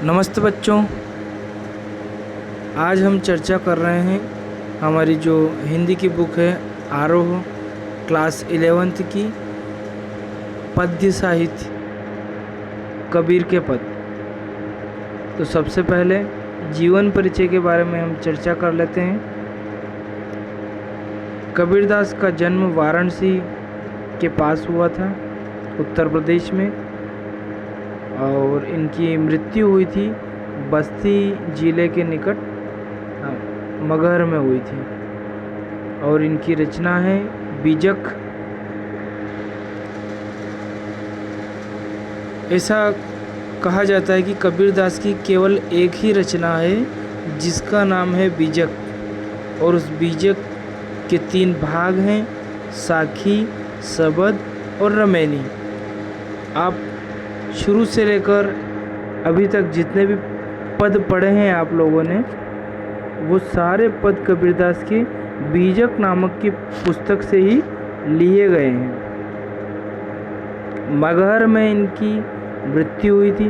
नमस्ते बच्चों, आज हम चर्चा कर रहे हैं हमारी जो हिंदी की बुक है आरोह क्लास 11th की पद्य साहित्य कबीर के पद। तो सबसे पहले जीवन परिचय के बारे में हम चर्चा कर लेते हैं। कबीरदास का जन्म वाराणसी के पास हुआ था, उत्तर प्रदेश में, और इनकी मृत्यु हुई थी बस्ती जिले के निकट मगहर में हुई थी। और इनकी रचना है बीजक। ऐसा कहा जाता है कि कबीरदास की केवल एक ही रचना है जिसका नाम है बीजक, और उस बीजक के 3 भाग हैं, साखी, सबद और रमैनी। आप शुरू से लेकर अभी तक जितने भी पद पढ़े हैं आप लोगों ने, वो सारे पद कबीरदास के बीजक नामक की पुस्तक से ही लिए गए हैं। मगहर में इनकी मृत्यु हुई थी।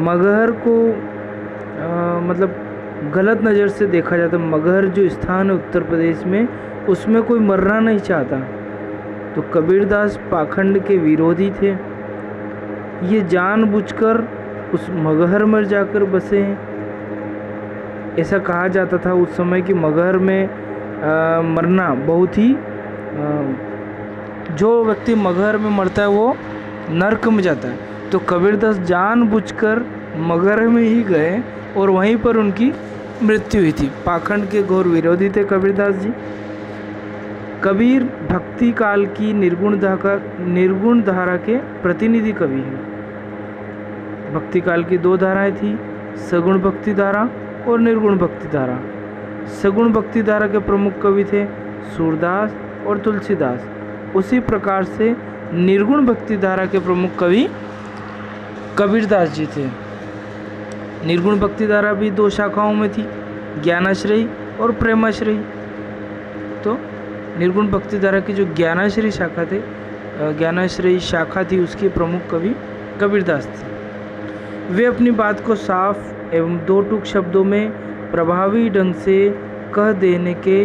मगहर को मतलब गलत नज़र से देखा जाता। मगहर जो स्थान है उत्तर प्रदेश में, उसमें कोई मरना नहीं चाहता। तो कबीरदास पाखंड के विरोधी थे। ये जानबूझकर उस मगहर में जाकर बसे हैं। ऐसा कहा जाता था उस समय कि मगहर में मरना बहुत ही जो व्यक्ति मगहर में मरता है वो नरक में जाता है। तो कबीरदास जानबूझकर मगहर में ही गए और वहीं पर उनकी मृत्यु हुई थी। पाखंड के घोर विरोधी थे कबीरदास जी। कबीर भक्ति काल की निर्गुण धारा के प्रतिनिधि कवि हैं। भक्ति काल की 2 धाराएं थी, सगुण भक्ति धारा और निर्गुण भक्ति धारा। सगुण भक्ति धारा के प्रमुख कवि थे सूरदास और तुलसीदास। उसी प्रकार से निर्गुण भक्ति धारा के प्रमुख कवि कबीरदास जी थे। निर्गुण भक्ति धारा भी 2 शाखाओं में थी, ज्ञानाश्रयी और प्रेमाश्रयी। तो निर्गुण भक्ति धारा की जो ज्ञानाश्रयी शाखा थी, उसके प्रमुख कवि कबीरदास थे। वे अपनी बात को साफ एवं 2 टूक शब्दों में प्रभावी ढंग से कह देने के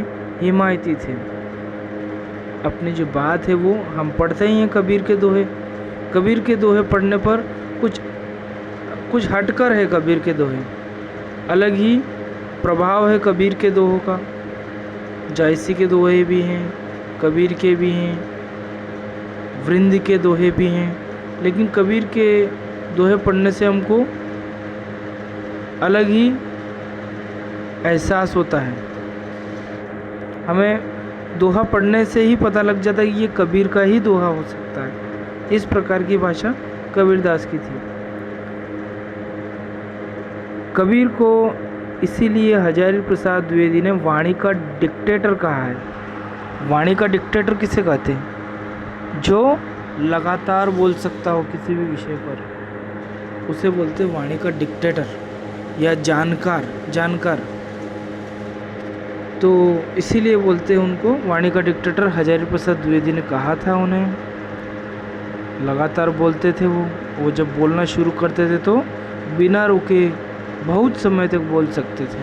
हिमायती थे। अपनी जो बात है वो हम पढ़ते ही हैं कबीर के दोहे। कबीर के दोहे पढ़ने पर कुछ हटकर है कबीर के दोहे, अलग ही प्रभाव है कबीर के दोहों का। जायसी के दोहे भी हैं, कबीर के भी हैं, वृंद के दोहे भी हैं, लेकिन कबीर के दोहे पढ़ने से हमको अलग ही एहसास होता है। हमें दोहा पढ़ने से ही पता लग जाता है कि ये कबीर का ही दोहा हो सकता है। इस प्रकार की भाषा कबीरदास की थी। कबीर को इसीलिए हजारी प्रसाद द्विवेदी ने वाणी का डिक्टेटर कहा है। वाणी का डिक्टेटर किसे कहते हैं? जो लगातार बोल सकता हो किसी भी विषय पर, उसे बोलते हैं वाणी का डिक्टेटर या जानकार। तो इसीलिए बोलते हैं उनको वाणी का डिक्टेटर। हजारी प्रसाद द्विवेदी ने कहा था उन्हें। लगातार बोलते थे वो जब बोलना शुरू करते थे तो बिना रुके बहुत समय तक बोल सकते थे।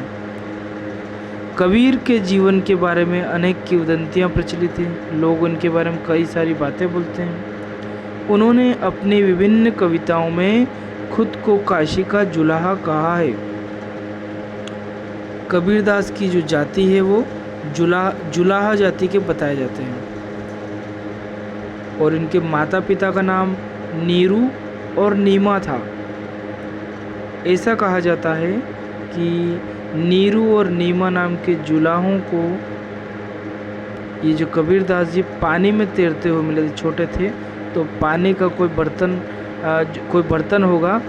कबीर के जीवन के बारे में अनेक किंवदंतियाँ प्रचलित हैं। लोग उनके बारे में कई सारी बातें बोलते हैं। उन्होंने अपनी विभिन्न कविताओं में खुद को काशी का जुलाहा कहा है। कबीरदास की जो जाति है वो जुलाहा जाति के बताए जाते हैं। और इनके माता पिता का नाम नीरू और नीमा था। ऐसा कहा जाता है कि नीरू और नीमा नाम के जुलाहों को ये जो कबीरदास जी पानी में तैरते हुए मिले थे, छोटे थे, तो पानी का कोई बर्तन होगा,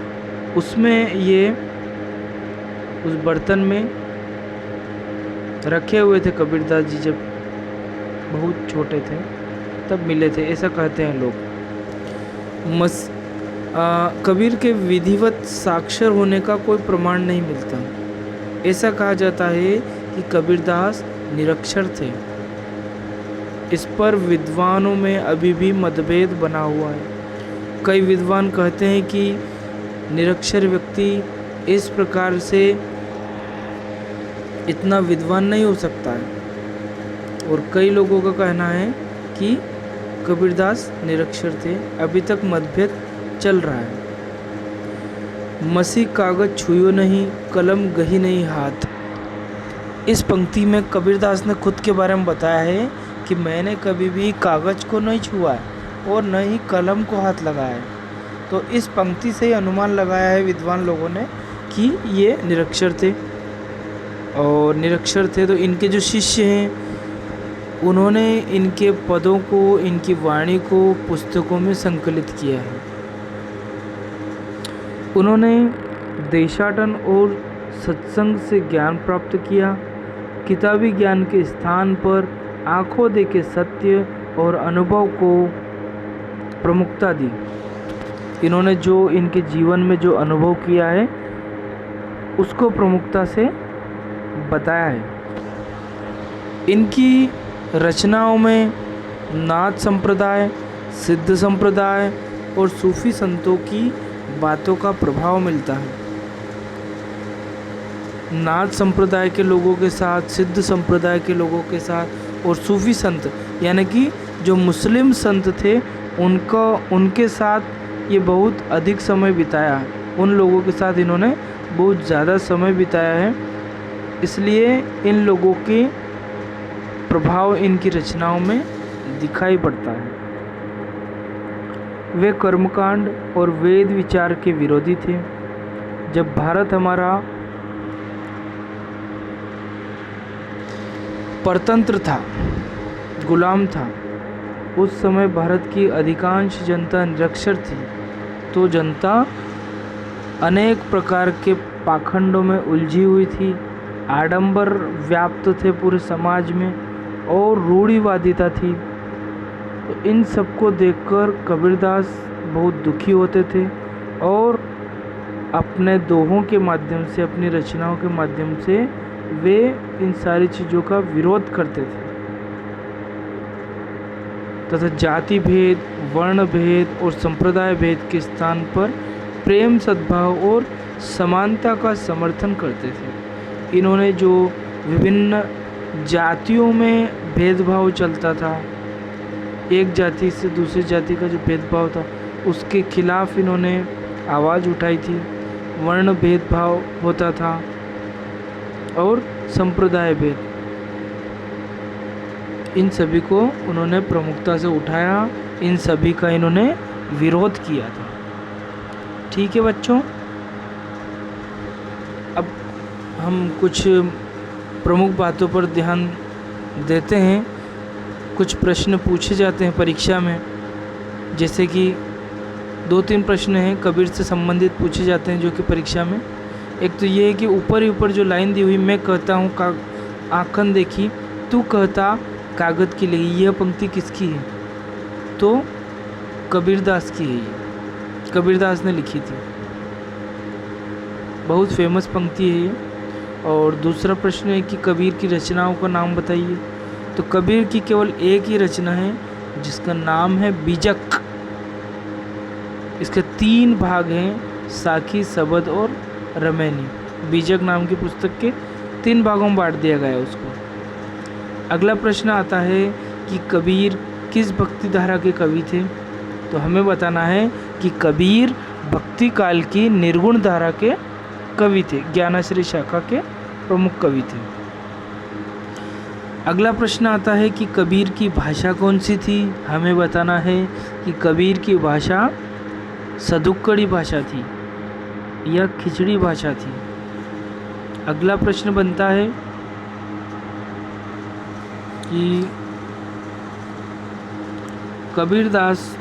उसमें ये उस बर्तन में रखे हुए थे कबीरदास जी। जब बहुत छोटे थे तब मिले थे, ऐसा कहते हैं लोग। कबीर के विधिवत साक्षर होने का कोई प्रमाण नहीं मिलता। ऐसा कहा जाता है कि कबीरदास निरक्षर थे। इस पर विद्वानों में अभी भी मतभेद बना हुआ है। कई विद्वान कहते हैं कि निरक्षर व्यक्ति इस प्रकार से इतना विद्वान नहीं हो सकता है। और कई लोगों का कहना है कि कबीरदास निरक्षर थे। अभी तक मतभेद चल रहा है। मसी कागज छुयो नहीं, कलम गही नहीं हाथ। इस पंक्ति में कबीरदास ने खुद के बारे में बताया है कि मैंने कभी भी कागज को नहीं छुआ है और न ही कलम को हाथ लगाया है। तो इस पंक्ति से ही अनुमान लगाया है विद्वान लोगों ने कि ये निरक्षर थे। और निरक्षर थे तो इनके जो शिष्य हैं उन्होंने इनके पदों को, इनकी वाणी को पुस्तकों में संकलित किया है। उन्होंने देशाटन और सत्संग से ज्ञान प्राप्त किया। किताबी ज्ञान के स्थान पर आंखों देखे सत्य और अनुभव को प्रमुखता दी। इन्होंने जो इनके जीवन में जो अनुभव किया है उसको प्रमुखता से बताया है। इनकी रचनाओं में नाथ संप्रदाय, सिद्ध संप्रदाय और सूफी संतों की बातों का प्रभाव मिलता है। नाथ संप्रदाय के लोगों के साथ, सिद्ध संप्रदाय के लोगों के साथ और सूफी संत यानी कि जो मुस्लिम संत थे उनके साथ ये बहुत अधिक समय बिताया है। उन लोगों के साथ इन्होंने बहुत ज़्यादा समय बिताया है, इसलिए इन लोगों के प्रभाव इनकी रचनाओं में दिखाई पड़ता है। वे कर्मकांड और वेद विचार के विरोधी थे। जब भारत हमारा परतंत्र था, गुलाम था, उस समय भारत की अधिकांश जनता निरक्षर थी। तो जनता अनेक प्रकार के पाखंडों में उलझी हुई थी। आडंबर व्याप्त थे पूरे समाज में और रूढ़िवादिता थी। तो इन सबको देखकर कबीरदास बहुत दुखी होते थे और अपने दोहों के माध्यम से, अपनी रचनाओं के माध्यम से वे इन सारी चीज़ों का विरोध करते थे तथा जाति भेद, वर्ण भेद और संप्रदाय भेद के स्थान पर प्रेम, सद्भाव और समानता का समर्थन करते थे। इन्होंने जो विभिन्न जातियों में भेदभाव चलता था, एक जाति से दूसरी जाति का जो भेदभाव था उसके खिलाफ इन्होंने आवाज़ उठाई थी। वर्ण भेदभाव होता था और संप्रदाय भेद, इन सभी को उन्होंने प्रमुखता से उठाया। इन सभी का इन्होंने विरोध किया था। ठीक है बच्चों, अब हम कुछ प्रमुख बातों पर ध्यान देते हैं। कुछ प्रश्न पूछे जाते हैं परीक्षा में, जैसे कि 2-3 प्रश्न हैं कबीर से संबंधित पूछे जाते हैं जो कि परीक्षा में। एक तो ये है कि ऊपर ही ऊपर जो लाइन दी हुई, मैं कहता हूँ आँखन देखी, तू कहता कागज की लगी, यह पंक्ति किसकी है? तो कबीरदास की है। ये कबीरदास ने लिखी थी, बहुत फेमस पंक्ति है ये। और दूसरा प्रश्न है कि कबीर की रचनाओं का नाम बताइए। तो कबीर की केवल एक ही रचना है जिसका नाम है बीजक। इसके 3 भाग हैं, साखी, सबद और रमैनी। बीजक नाम की पुस्तक के 3 भागों में बांट दिया गया है उसको। अगला प्रश्न आता है कि कबीर किस भक्ति धारा के कवि थे? तो हमें बताना है कि कबीर भक्ति काल की निर्गुण धारा के कवि थे, ज्ञानाश्रय शाखा के प्रमुख कवि थे। अगला प्रश्न आता है कि कबीर की भाषा कौन सी थी? हमें बताना है कि कबीर की भाषा सदुक्कड़ी भाषा थी या खिचड़ी भाषा थी। अगला प्रश्न बनता है कि कबीरदास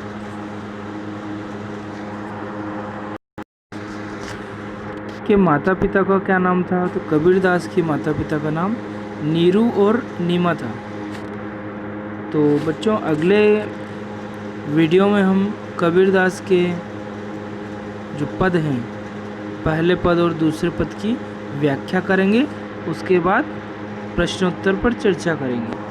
के माता पिता का क्या नाम था? तो कबीरदास के माता पिता का नाम नीरू और नीमा था। तो बच्चों, अगले वीडियो में हम कबीरदास के जो पद हैं, पहले पद और दूसरे पद की व्याख्या करेंगे। उसके बाद प्रश्नोत्तर पर चर्चा करेंगे।